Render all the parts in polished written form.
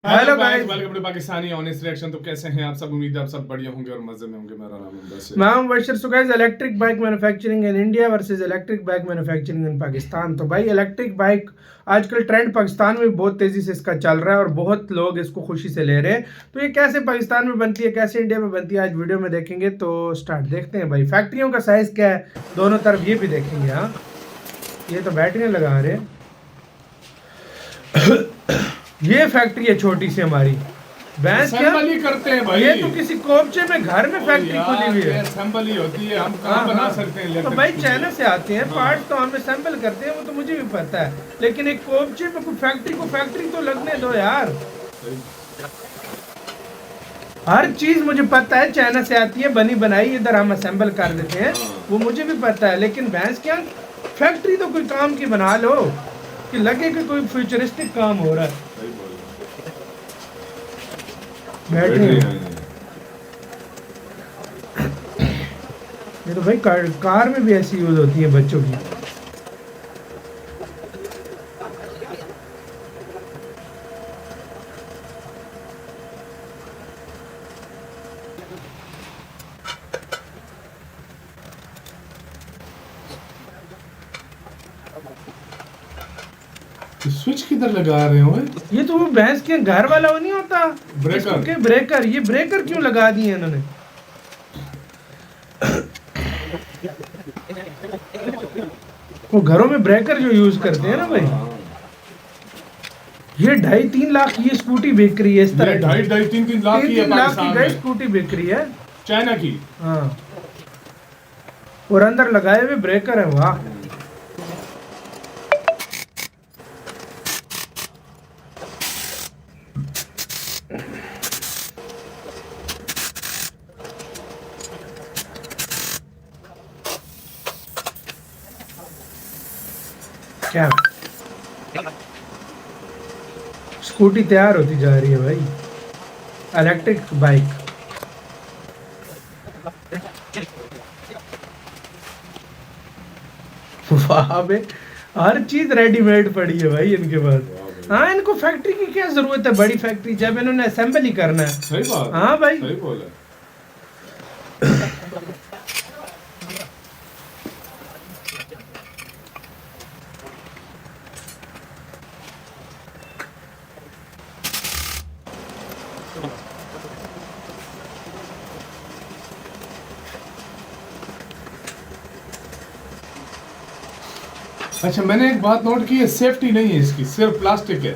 Hello guys, welcome to Pakistani honest reaction. तो कैसे हैं आप सब? उम्मीद है आप सब बढ़िया होंगे और मजे में होंगे। मेरा नाम है मैं हूं Bashar. So guys, electric bike manufacturing in India versus electric bike manufacturing in Pakistan. तो भाई इलेक्ट्रिक बाइक आजकल ट्रेंड पाकिस्तान में बहुत तेजी से इसका चल रहा है और बहुत लोग इसको खुशी से ले रहे हैं। तो ये कैसे पाकिस्तान में बनती है, कैसे इंडिया में बनती है, आज वीडियो में देखेंगे। तो स्टार्ट देखते हैं भाई। फैक्ट्रियों का साइज क्या है दोनों तरफ ये भी देखेंगे। हाँ, ये तो बैटरियां लगा रहे हैं। ये फैक्ट्री है छोटी सी हमारी। भैंस क्या असेंबली करते हैं भाई। ये तो किसी कोपचे में घर में फैक्ट्री खुली हुई है। असेंबली होती है, हम कहाँ बना सकते हैं। तो भाई चाइना से आते हैं पार्ट, तो हम असेंबल करते हैं, वो तो मुझे भी पता है। लेकिन एक कोपचे में कोई फैक्ट्री तो लगने दो यार। हर चीज मुझे पता है, चाइना से आती है बनी बनाई, इधर हम असेंबल कर देते हैं, वो मुझे भी पता है। लेकिन भैंस क्या फैक्ट्री तो कोई काम की बना लो कि लगे कि कोई फ्यूचरिस्टिक काम हो रहा है। बैटरी ये तो भाई कार में भी ऐसी यूज होती है बच्चों की। स्विच किधर लगा रहे हो? ये तो वो भैंस के घर वाला वो नहीं होता ब्रेकर के ब्रेकर। ये ब्रेकर क्यों लगा दिए इन्होंने? वो घरों में ब्रेकर जो यूज करते हैं ना भाई। ये 2.5-3 लाख की ये स्कूटी बिक रही है इस तरह। 2.5-3 लाख की है पाकिस्तान में स्कूटी बिक रही है, चाइना की। हाँ, और अंदर लगाए हुए ब्रेकर है। वाह, क्या स्कूटी तैयार होती जा रही है भाई, इलेक्ट्रिक बाइक। वाह बे, हर चीज रेडीमेड पड़ी है भाई इनके पास। हाँ, इनको फैक्ट्री की क्या जरूरत है, बड़ी फैक्ट्री जब इन्होंने असेंबल ही करना है। सही बात। हाँ भाई, सही बोला। अच्छा, मैंने एक बात नोट की है, सेफ्टी नहीं है इसकी, सिर्फ प्लास्टिक है।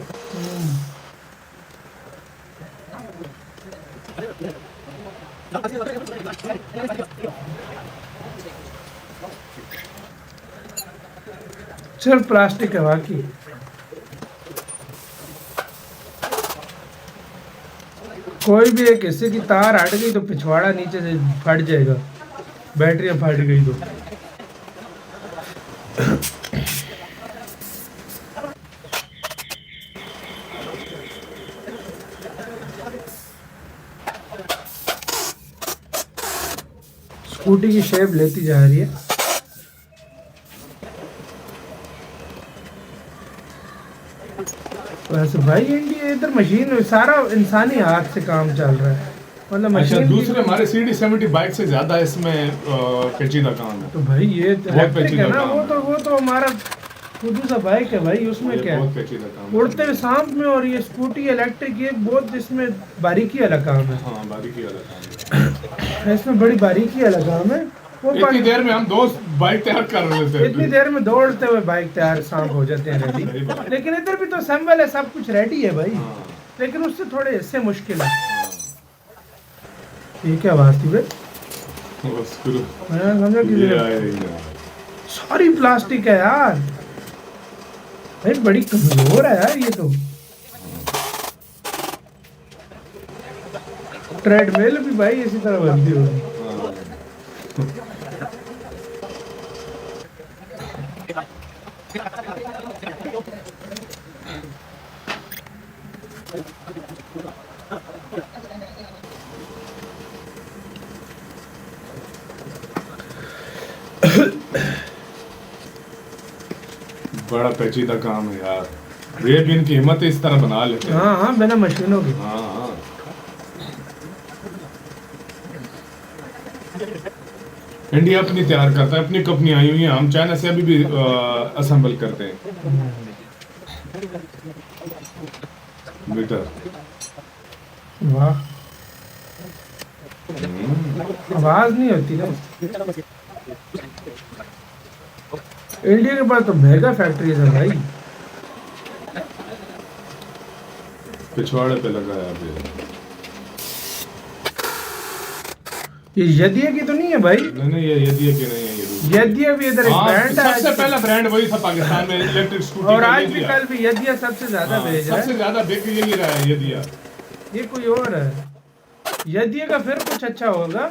सिर्फ प्लास्टिक है बाकी। कोई भी एक हिस्से की तार हट गई तो पिछवाड़ा नीचे से फट जाएगा, बैटरियां फट गई तो। स्कूटी की शेप लेती जा रही है। वैसे भाई इंडिया इधर मशीन सारा इंसानी हाथ से काम चल रहा है, मतलब अच्छा, मशीन। दूसरे हमारे CD70 बाइक से ज्यादा इसमें पेचीदा काम है। तो भाई ये इलेक्ट्रिक है ना, काम वो तो हमारा खुद सा बाइक है भाई, उसमें क्या बहुत है, पेचीदा काम है। उड़ते हुए सांप में। और ये स्कूटी इलेक्ट्रिक, ये बहुत इसमें बारीकी वाला काम है। हाँ, बारीकी वाला काम है। इसमें बड़ी बारीकी वाला काम है। वो इतनी देर में हम 2 बाइक तैयार कर रहे थे। इतनी देर में दौड़ते हुए बाइक तैयार, सांप हो जाते हैं रेडी। लेकिन इधर भी तो असेंबल है, सब कुछ रेडी है भाई। हाँ। लेकिन उससे थोड़े हिस्से मुश्किल है। ये क्या बात थी भाई? वो स्क्रू मैं समझा कि सारी प्लास्टिक है यार। भाई बड़ी कमजोर है यार ये तो। ट्रेडमिल भी भाई इसी तरह बनती होगी। बड़ा पेचीदा काम है यार। ये भी इनकी हिम्मत इस तरह बना लेते हैं। हाँ हाँ, बिना मशीनों के। हाँ हाँ। इंडिया अपनी तैयार करता है, अपनी कंपनी आई हुई है, हम चाइना से अभी भी असेंबल करते हैं मीटर। वाह, आवाज नहीं होती ना। इंडिया के पास तो मेगा फैक्ट्रीज है भाई। पिछवाड़े पे लगा है अभी। ये यदिया की तो नहीं है भाई? नहीं ये यदिया की नहीं है, ये दूसरी। यदिया भी इधर एक ब्रांड है। सबसे पहला ब्रांड वही था पाकिस्तान में इलेक्ट्रिक स्कूटी और का, आज भी यदिया। कल भी यदिया सबसे ज्यादा भेज रहा सबसे है। ज्यादा बिक यही रहा है यदिया। ये कोई और है यदिया का, फिर कुछ अच्छा होगा।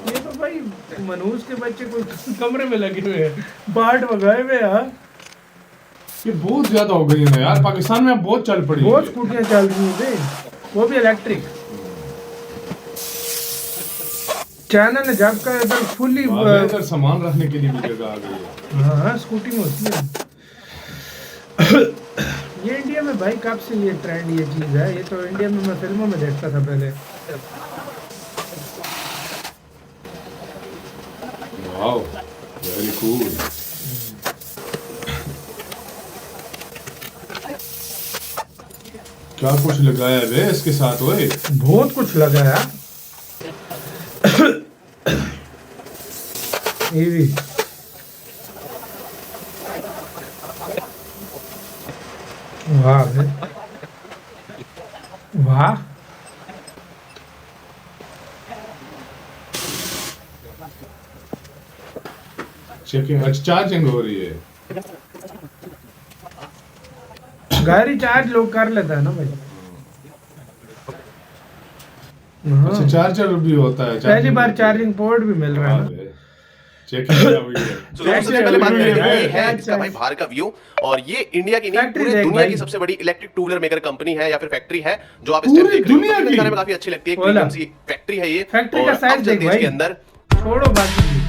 ये तो भाई मनूज के बच्चे कोई कमरे में लगे हुए हैं, बाट वगाए हुए यार। ये बहुत ज्यादा हो गई है यार, पाकिस्तान में अब बहुत चल पड़ी बहुत है। स्कूटियां चल रही हैं, वो भी इलेक्ट्रिक। चाइना ने जब का इधर फुली इधर सामान रखने के लिए भी जगह आ गई है। हाँ स्कूटी में होती है। ये इंडिया में भाई कब से ये ट्रेंड, ये चीज है। ये तो इंडिया में मैं फिल्मों में देखता था पहले। Wow, very cool. क्या कुछ लगाया है इसके साथ? ओए बहुत कुछ लगा है ये भी। वाह भाई, वाह। चेकिंग, अच्छा चार्जिंग हो रही है। गाड़ी चार्ज लोग कर लेता है ना भाई। अच्छा हाँ, चार्जर भी होता है। पहली बार चार्जिंग पोर्ट भी मिल रहा है ना। चेकिंग हुई है। तो सबसे पहले बात करते हैं ये है इसका भाई बाहर का व्यू। और ये इंडिया की नहीं फैक्ट्री पूरे देख दुनिया भाई। की सबसे बड़ी electric two wheeler maker company है या फिर फैक्ट्री है जो आप इस पूरी टाइम देख रहे हो। दुनिया तो की। दिखने में काफी अच्छी लगती है, एक बोला। प्रीमियम सी फैक्ट्री है ये। फैक्ट्री का और साइज अब चलते देख हैं इसके भाई। अंदर। छोड़ो बाकी चीज।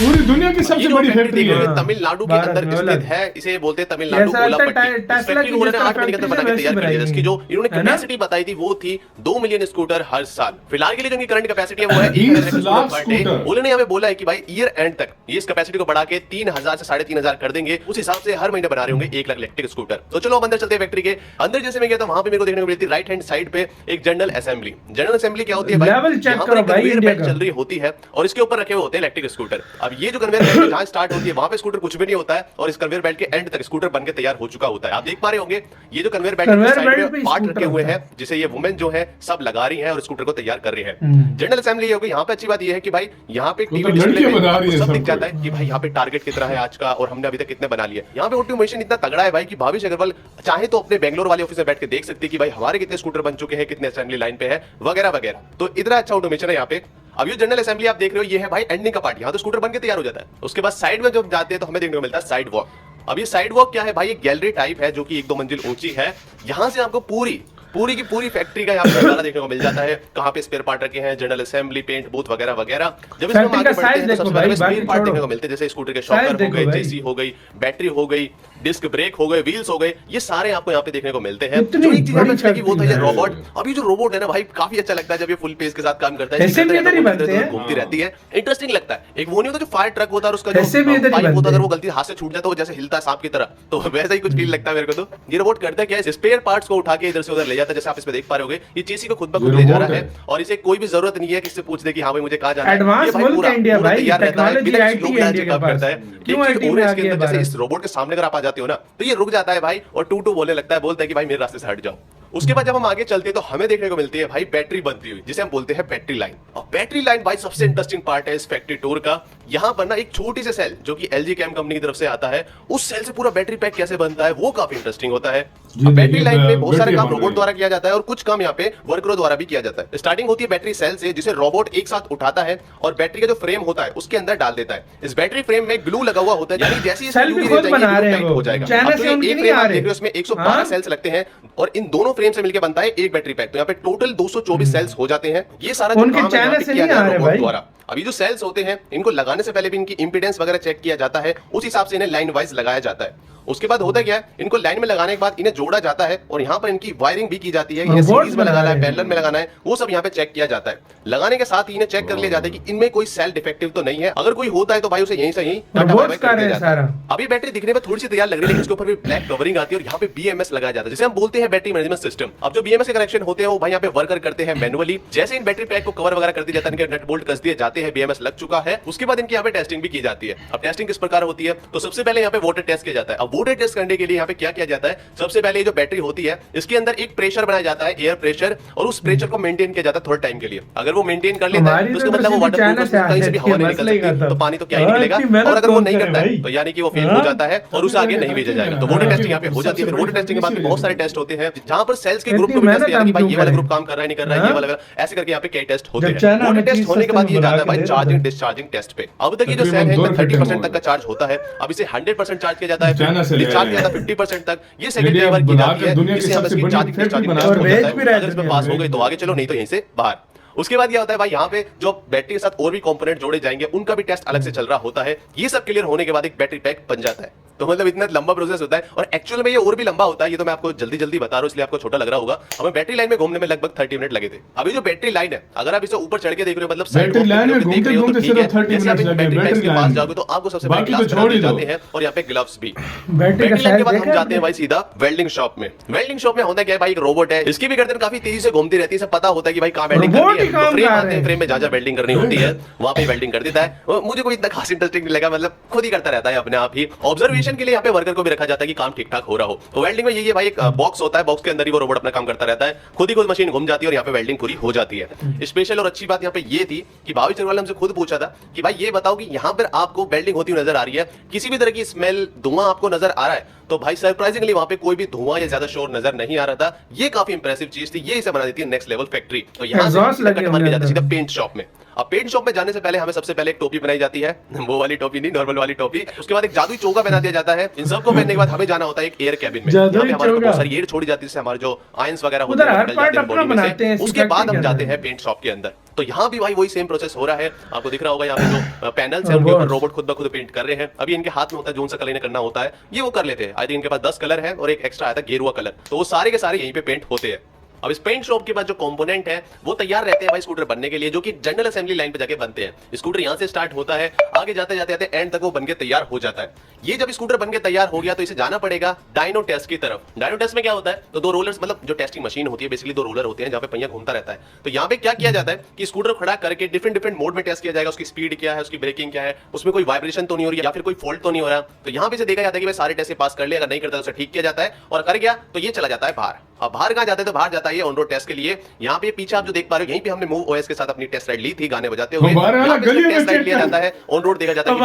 पूरी दुनिया की ये सबसे जो बड़ी फैक्ट्री फैक्ट्री देख रहे है। हो तमिलनाडु के भारत अंदर में स्थित अलग। है। इसे बोलते हैं तमिलनाडु ऐसा लगता है कोलापट्टी। टेस्ला इस फैक्ट्री की को उन्होंने जिस 8 महीने के अंदर बना के फैक्ट्री तैयार कर दिया। वैसी इसकी जो इन्होंने है ना? कैपेसिटी बताई थी वो थी 2 मिलियन स्कूटर हर साल। फिलहाल के लिए जो इनकी करंट कैपेसिटी है वो है 20 1,000 लाख पर डे। स्कूटर। उन्होंने यहाँ पे बोला है कि भाई ईयर एंड तक ये इस कैपेसिटी को बढ़ा के 3,000 से 3,500 कर देंगे। उस हिसाब से हर महीने बना रहे होंगे 1 लाख इलेक्ट्रिक स्कूटर। तो चलो अब अंदर चलते हैं फैक्ट्री के अंदर। जैसे मैं गया था वहां पे मेरे को देखने को मिली थी राइट हैंड साइड पे एक जनरल असेंबली। जनरल असेंबली क्या होती है भाई? लेवल चेक यहाँ करो पर एक भाई conveyor इंडिया belt का। चल रही होती है और इसके ऊपर रखे हुए होते हैं इलेक्ट्रिक स्कूटर। अब ये जो कन्वेयर बेल्ट जहां स्टार्ट होती है वहां पे स्कूटर कुछ भी नहीं होता है और इस कन्वेयर बेल्ट के एंड तक स्कूटर बनके तैयार हो चुका होता है। आप देख पा रहे होंगे ये जो कन्वेयर बेल्ट कन्वेयर के बेल्ट साइड पे में पार्ट स्कूटर रखे हुए होता हैं जिसे ये वुमेन जो है सब लगा रही हैं और स्कूटर को तैयार कर रही है। हम्म। जनरल असेंबली ये होगी। यहाँ पे अच्छी बात ये है कि भाई यहाँ पे वो तो टीवी डिस्प्ले लड़कियां पे बना रही हैं सब सब दिख जाता कुछ। है कि भाई यहाँ पे टारगेट कितना है आज का और हमने अभी तक कितने बना लिए। यहाँ पे ऑटोमेशन इतना तगड़ा है भाई कि भावेश अग्रवाल चाहे तो अपने बेंगलोर वाले ऑफिस में बैठ के देख सकती है कि भाई हमारे कितने स्कूटर बन चुके हैं, कितने असेंबली लाइन पे है वगैरह वगैरह। तो इतना अच्छा ऑटोमेशन है यहाँ पे। अब ये जनरल असेंबली आप देख रहे हो ये है भाई एंडिंग का पार्ट। यहाँ तो स्कूटर बन के तैयार हो जाता है। उसके बाद साइड में जब जाते हैं तो हमें देखने को मिलता है साइड वॉक। अब ये साइड वॉक क्या है भाई? एक गैलरी टाइप है जो कि 1-2 मंजिल ऊंची है। यहाँ से आपको पूरी की पूरी फैक्ट्री का यहाँ पे नजारा देखने को मिल जाता है। कहाँ पे स्पेयर पार्ट रखे हैं, जनरल असेंबली, पेंट बूथ वगैरह वगैरह। जब इसमें हम फैक्ट्री आगे का बढ़ते साइज हैं तो देखो सबसे भाई, पहले स्पेयर बाकी पार्ट छोड़ो। देखने को मिलते हैं जैसे स्कूटर के साइज शॉकर हो देखो गए, भाई। चेसी हो गई, बैटरी हो गई, डिस्क ब्रेक हो गए, व्हील्स हो गए। ये सारे आपको यहाँ पे देखने को मिलते हैं। इतनी जो एक चीज बड़ी अच्छा कि वो था ये फैक्ट्री है। रोबोट। अभी जो रोबोट है ना भाई काफी अच्छा लगता है जब ये फुल पेस के साथ काम करता है। ऐसे भी इधर ही बनते हैं। घूमती रहती है, इंटरेस्टिंग लगता है। एक वो नहीं होता जो फायर ट्रक होता है और उसका ऐसे भी जो इधर ही पाइप बनते होता है अगर हैं। वो गलती से हाथ से छूट जाता है वो जैसे हिलता है सांप की तरह, तो वैसा ही कुछ फील लगता है मेरे को। तो ये रोबोट करता क्या है? स्पेयर पार्ट्स को उठा के इधर से उधर ले जाता है। जैसे आप इसमें देख पा रहे होगे ये चेसी को खुद ब खुद ले जा रहा है और इसे कोई भी जरूरत नहीं है किससे पूछने की हाँ भाई मुझे कहाँ जाना है। एडवांस ये भाई मुल्क पूरा- है इंडिया पूरा भाई, तैयार रहता है, टेक्नोलॉजी बिना किसी IT लोग है का इंडिया के चेकअप पास। करता है। क्यों एक चीज IT और में है आगे इसके अंदर, बढ़ जैसे रहा इस रोबोट के सामने अगर आप आ जाते हो ना तो ये रुक जाता है भाई और टू बोलने लगता है, बोलता है कि भाई मेरे रास्ते से हट जाओ। उसके बाद जब हम आगे चलते हैं तो हमें देखने को मिलती है भाई बैटरी बनती हुई जिसे हम बोलते हैं बैटरी लाइन। और बैटरी लाइन भाई सबसे इंटरेस्टिंग पार्ट है इस फैक्ट्री टूर का। यहाँ पर ना एक छोटी सी सेल जो कि LG Chem कंपनी की तरफ से आता है, उस सेल से पूरा बैटरी पैक कैसे बनता है वो काफी इंटरेस्टिंग होता है। अब बैटरी देखिए, लाइन में बहुत सारे बैटरी काम बन रोबोट रही द्वारा किया जाता है और कुछ काम यहाँ पे वर्करों द्वारा भी किया जाता है। स्टार्टिंग होती है बैटरी सेल से जिसे रोबोट एक साथ उठाता है और बैटरी का जो फ्रेम होता है उसके अंदर डाल देता है। इस बैटरी फ्रेम में ग्लू लगा हुआ होता है, यानी जैसे ही सेल भी खुद बना रहे हैं वो। हो जाएगा। चाइना अब जो से ये उनकी एक नहीं फ्रेम आ आप रहे। देख रहे हो उसमें 112 हाँ? सेल्स लगते हैं और इन दोनों फ्रेम से मिलकर बनता है एक बैटरी पैक। तो यहाँ पे टोटल 224 सेल्स हो जाते हैं। ये सारा जो उनके काम है यहाँ चाइना पे से किया नहीं गया आ रहे रोबोट भाई। द्वारा। अभी जो सेल्स होते हैं इनको लगाने से पहले भी इनकी इंपीडेंस वगैरह चेक किया जाता है, उस हिसाब से इन्हें लाइन वाइज लगाया जाता है। उसके बाद होता क्या है, इनको लाइन में लगाने के बाद इन्हें जोड़ा जाता है और यहाँ पर इनकी वायरिंग भी की जाती है, इन्हें रोबोट्स सीरीज में लगाना है, बना रहे पैरेलल में लगाना है, वो सब यहाँ पे चेक किया जाता है। लगाने के साथ ही इन्हें चेक कर लिया जाता है कि इनमें कोई सेल डिफेक्टिव तो नहीं है, अगर कोई होता है तो भाई उसे यहीं से यहीं टाटा बाय बाय कर दिया जाता है। अभी बैटरी दिखने में थोड़ी सी तैयार लग रही है, लेकिन उसके ऊपर भी ब्लैक कवरिंग आती है और यहाँ पे BMS लगाया जाता है, जिसे हम बोलते हैं बैटरी मैनेजमेंट सिस्टम। अब जो BMS के कनेक्शन होते हैं वो भाई यहाँ पे वर्कर करते हैं मैनुअली। जैसे इन बैटरी पैक को कवर वगैरह कर दिया जाता है, इनके नट बोल्ट कस दिए जाते हैं, BMS लग चुका है, उसके बाद इनकी यहाँ पे टेस्टिंग भी की जाती है। अब टेस्टिंग किस प्रकार होती है, तो सबसे पहले यहाँ पे वाटर टेस्ट किया जाता है। अब वाटर टेस्ट करने के लिए यहाँ पे क्या किया जाता है, सबसे पहले जो बैटरी होती है इसके अंदर एक प्रेशर बनाया जाता है, एयर प्रेशर, और उस प्रेशर को मेंटेन किया जाता है थोड़े टाइम के लिए। अगर वो मेंटेन कर लेता है तो उसका मतलब वो वाटरप्रूफ है, कहीं से भी हवा नहीं निकल सकती, तो पानी तो क्या ही निकलेगा, और अगर वो नहीं करता है तो यानी कि वो फेल हो जाता है और उसे आगे नहीं भेजा जाएगा। तो वाटर टेस्टिंग यहाँ पे हो जाती है। फिर वाटर टेस्टिंग के बाद में बहुत सारे टेस्ट होते हैं, जहां पर सेल्स के ग्रुप को भी टेस्ट किया जाता है कि भाई ये वाला ग्रुप काम कर रहा है नहीं कर रहा है, ये वाला ऐसे करके यहाँ पे कई टेस्ट होते हैं। वाटर टेस्ट होने के बाद ये जाता है भाई चार्जिंग डिस्चार्जिंग टेस्ट पे। अब तक ये जो सेल है 30% तक का चार्ज होता है, अब इसे 100% चार्ज किया जाता है, डिस्चार्ज किया जाता है 50% तक, ये सेकंड लेवल की जाती है, इसे हम इसकी चार्जिंग डिस्चार्जिंग टेस्ट होता है। अगर इसमें पास हो गए तो आगे चलो, नहीं तो यहीं से बाहर। उसके बाद क्या होता है भाई, यहाँ पे जो बैटरी के साथ और भी कंपोनेंट जोड़े जाएंगे उनका भी टेस्ट अलग से चल रहा होता है। ये सब क्लियर होने के बाद एक बैटरी पैक बन जाता है। तो मतलब इतना लंबा प्रोसेस होता है और एक्चुअल में ये और भी लंबा होता है। ये तो मैं आपको जल्दी जल्दी बता रहा हूं, इसलिए आपको छोटा लग रहा होगा। हमें बैटरी लाइन में घूमने में लगभग 30 मिनट लगे थे। अभी जो बैटरी लाइन है, अगर आप इसे ऊपर चढ़ के देख रहे हो, मतलब बैटरी लाइन में घूमते घूमते सिर्फ 30 मिनट लगे। बैटरी के पास जाओगे तो आपको सबसे पहले ग्लास छोड़ जाते हैं और यहाँ पे ग्लव्स भी। बैटरी लाइन के बाद हम जाते हैं भाई सीधा वेल्डिंग शॉप में। वेल्डिंग शॉप में होता क्या है भाई, एक रोबोट है, इसकी भी गर्दन काफी तेजी से घूमती रहती है, पता होता है कि भाई कहां वेल्डिंग करनी है। फ्रेम आते हैं, फ्रेम में जहां वेल्डिंग करनी होती है वहां पे वेल्डिंग कर देता है। मुझे कोई इतना खास इंटरेस्टिंग नहीं लगा, मतलब खुद ही करता रहता है अपने आप ही। ऑब्जर्वेशन के लिए यहाँ पे वर्कर को भी रखा जाता है कि काम ठीक ठाक हो रहा हो। तो वेल्डिंग में ये भाई एक बॉक्स होता है, बॉक्स के अंदर ही वो रोबोट अपना काम करता रहता है, खुद ही खुद मशीन घूम जाती है और यहाँ पे वेल्डिंग पूरी हो जाती है। स्पेशल और अच्छी बात यहाँ पे ये थी कि भावी चरवाल ने हमसे खुद पूछा था कि भाई ये बताओ कि यहाँ पर आपको वेल्डिंग होती हुई नजर आ रही है, किसी भी तरह की स्मेल, धुआं आपको नजर आ रहा है? तो भाई सरप्राइजिंगली वहां पे कोई भी धुआं या ज्यादा शोर नजर नहीं आ रहा था। ये काफी इंप्रेसिव चीज थी, ये इसे बना देती है नेक्स्ट लेवल फैक्ट्री। तो यहाँ से सीधा पेंट शॉप में। अब पेंट शॉप में जाने से पहले हमें सबसे पहले एक टोपी बनाई जाती है, वो वाली टोपी नहीं, नॉर्मल वाली टोपी। उसके बाद एक जादुई चोगा बना दिया जाता है। इन सबको पहनने के बाद हमें जाना होता है एक एयर कैबिन में, यहाँ पे हमारे बहुत सारी एयर छोड़ी जाती है, हमारे जो आयंस वगैरह होते हैं। उसके बाद हम जाते हैं पेंट शॉप के अंदर। तो यहाँ भी भाई वही सेम प्रोसेस हो रहा है। आपको दिख रहा होगा यहाँ पे जो पैनल्स है उनके ऊपर रोबोट खुद ब खुद पेंट कर रहे हैं। अभी इनके हाथ में होता है जोन सा कलर इन्हें करना होता है, ये वो कर लेते हैं। आई थिंक इनके पास 10 कलर है और एक एक्स्ट्रा आया था गेरुआ कलर, तो वो सारे के सारे यहीं पे पेंट होते हैं। अब इस पेंट शॉप के बाद जो कंपोनेंट है वो तैयार रहते हैं भाई स्कूटर बनने के लिए, जो कि जनरल असेंबली लाइन पे जाके बनते हैं। स्कूटर यहाँ से स्टार्ट होता है, आगे जाते जाते एंड तक वो बनके तैयार हो जाता है। ये जब स्कूटर बनके तैयार हो गया तो इसे जाना पड़ेगा डायनो टेस्ट की तरफ। डायनो टेस्ट में क्या होता है, तो 2 रोलर्स, मतलब जो टेस्टिंग मशीन होती है बेसिकली 2 रोलर होते हैं जहाँ पे पहिया घूमता रहता है। तो यहाँ पे क्या किया जाता है कि स्कूटर खड़ा करके डिफरेंट मोड में टेस्ट किया जाएगा, उसकी स्पीड क्या है, उसकी ब्रेकिंग क्या है, उसमें कोई वाइब्रेशन तो नहीं हो रही है या फिर कोई फॉल्ट तो नहीं हो रहा। तो यहाँ पे से देखा जाता है कि भाई सारे टेस्ट पास कर ले, अगर नहीं करता तो उसे ठीक किया जाता है, और कर गया तो ये चला जाता है बाहर। अब बाहर कहाँ जाते हैं, तो बाहर जाता है ऑन रोड टेस्ट के लिए। यहाँ पे पीछे आप जो देख पा रहे हो, यहीं पे हमने मूव ओएस के साथ अपनी टेस्ट राइड ली थी गाने बजाते हुए। टेस्ट राइड लिया जाता है, ऑन रोड देखा जाता है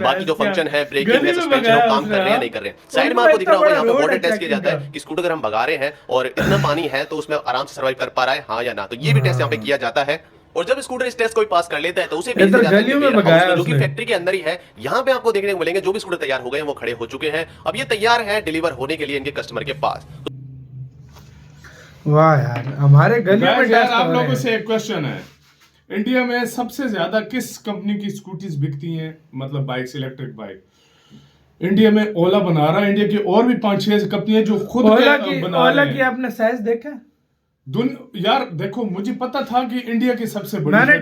बाकी जो फंक्शन है, ब्रेकिंग है, सस्पेंशन है, काम कर रहे हैं नहीं कर रहे हैं। साइड में आपको दिख रहा होगा यहाँ पे वाटर टेस्ट किया जाता है कि स्कूटर अगर हम भगा रहे हैं और इतना पानी है तो उसमें आराम से सर्वाइव कर पा रहा है, हाँ या ना। तो ये भी टेस्ट यहाँ पे किया जाता है। और जब स्कूटर इस टेस्ट को पास कर लेता है तो उसे भेज दिया जाता है जो कि फैक्ट्री के अंदर ही है। यहाँ पे आपको देखने को मिलेंगे जो भी स्कूटर तैयार हो गए हैं वो खड़े हो चुके हैं। अब ये तैयार है डिलीवर होने के लिए इनके कस्टमर के पास। वाह यार, हमारे गली में यार आप लोगों से एक क्वेश्चन है, इंडिया में सबसे ज्यादा किस कंपनी की स्कूटीज बिकती हैं, मतलब बाइक्स, इलेक्ट्रिक बाइक? इंडिया में ओला बना रहा है, इंडिया की और भी 5-6 कंपनियां जो खुद ओला बना ओला रहे की हैं। आपने साइज देखा? यार देखो, मुझे पता था कि इंडिया की सबसे बड़ी मैंने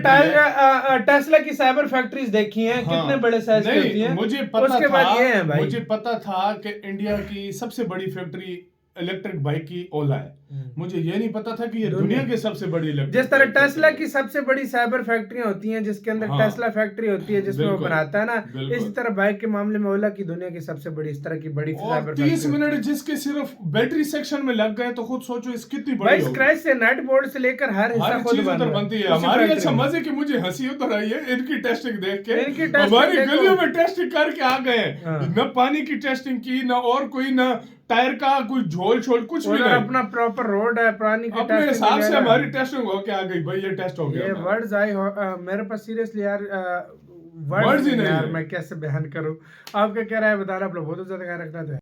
टेस्ला की साइबर फैक्ट्रीज देखी हैं, हाँ, कितने बड़े साइज की होती हैं। मुझे पता उसके था, बाद ये है भाई, मुझे पता था कि इंडिया की सबसे बड़ी फैक्ट्री इलेक्ट्रिक बाइक की ओला है। मुझे ये नहीं पता था कि ये दुनिया की सबसे बड़ी इलेक्ट्रिक, जिस तरह टेस्ला की सबसे बड़ी साइबर फैक्ट्रियां होती हैं जिसके अंदर टेस्ला फैक्ट्री होती है जिसमें वो बनाता है ना, इसी तरह बाइक के मामले में ओला की दुनिया की सबसे बड़ी इस तरह की बड़ी साइबर फैक्ट्री। 30 मिनट जिसके सिर्फ बैटरी सेक्शन में लग गए तो खुद सोचो इस कितनी बड़ी भाई, स्क्रैच से नट बोर्ड से लेकर हर हिस्सा खुद बनती है। हमारी अच्छा मजे की मुझे हंसी उतर आई है इनकी टेस्टिंग देख के। हमारी गलियों में टेस्टिंग करके आ गए, न पानी की टेस्टिंग की, न और कोई, न टायर का कोई झोल छोल कुछ भी नहीं। अपना प्रॉपर रोड है, पानी की अपने हिसाब से हमारी टेस्टिंग होके आ गई भाई, ये टेस्ट हो गया। ये वर्ड्स आई मेरे पास सीरियसली यार, वर्ड्स ही नहीं यार, मैं कैसे बयान करूं। आपका क्या राय बता रहा, आप लोग बहुत ज्यादा ख्याल रखना था।